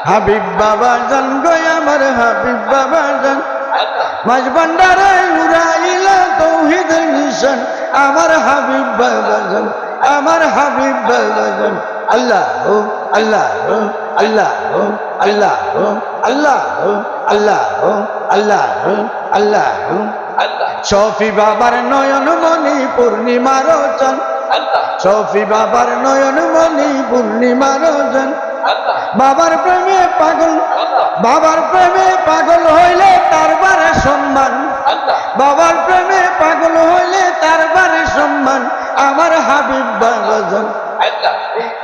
হাবিব বাবা জান গো আমার হাবিব বাবা জান মাঝ ভান্ডারে উড়াইলা তৌহিদের নিশান আমার হাবিব বাবা জান আমার হাবিব বাবা জান আল্লাহ ও আল্লাহ ও আল্লাহ ও আল্লাহ ও আল্লাহ ও আল্লাহ ও আল্লাহ ও আল্লাহ ও শফি বাবার নয়ন মনি পূর্ণিমার চান শফি বাবার নয়ন মনি পূর্ণিমার চান বাবার প্রেমে পাগল বাবার প্রেমে পাগল হইলে তার বারে সম্মান বাবার প্রেমে পাগল হইলে তার বারে সম্মান আমার হাবিব বাবা জান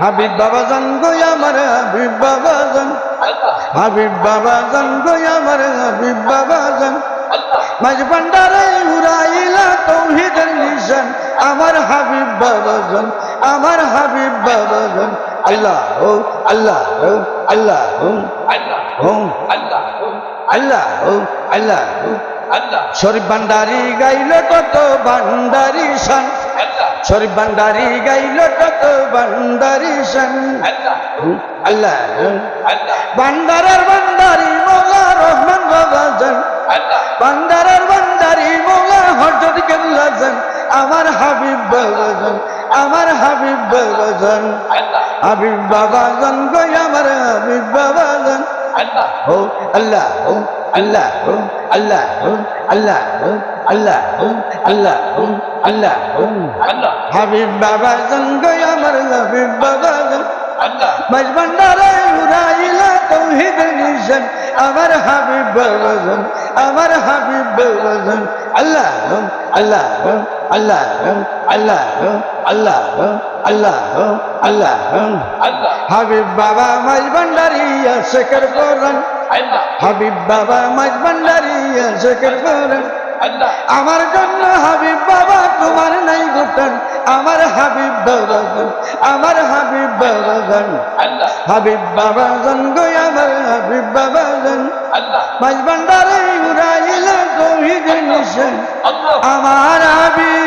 হাবিব বাবা জান গো আমার হাবিব বাবা জান হাবিব বাবা জান গো আমার হাবিব বাবা জান মাঝ ভান্ডারে উড়াইলা তৌহিদের নিশান আমার হাবিব বাবা জান আমার হাবিব বাবা জান আল্লাহ ও আল্লাহ ও আল্লাহ ও আল্লাহ ও আল্লাহ ও শরীফ ভান্ডারি গাইল কত ভান্ডারি শান শরীফ ভান্ডারি গাইল কত ভান্ডারি শান আল্লাহ ভান্ডারের ভান্ডারি মৌলা রহমান বাবা জান ভান্ডারের ভান্ডারি মৌলা হযরত কেবলা জান আমার হাবিব বাবা জান আমার হাবিব বাবা জান হাবিব বাবা জান গো আমার হাবিব বাবা জান ও আল্লাহ ও আল্লাহ ও আল্লাহ ও আল্লাহ ও আল্লাহ ও আল্লাহ ও আল্লাহ ও হাবিব বাবা জান গো আমার হাবিব বাবা জান মাঝ ভান্ডারে উড়াইলা তৌহিদের নিশান আমার হাবিব বাবা জান আমার হাবিব বাবা জান আল্লাহ আল্লাহ আল্লাহ আল্লাহ আল্লাহ আল্লাহ আল্লাহ হাবিব বাবা মাঝ ভান্ডারিয়া শেখর করেন হাবিব বাবা মাঝ ভান্ডারিয়া শেখর করেন আমার জন্য হাবিব বাবা তোমার নাই গোটান আমার হাবিব বাবা জান আমার হাবিব বাবা জান হাবিব বাবা জান গো আমার হাবিব বাবা জান মাঝ ভান্ডারে উড়াইলা তৌহিদের নিশান আমার হাবিব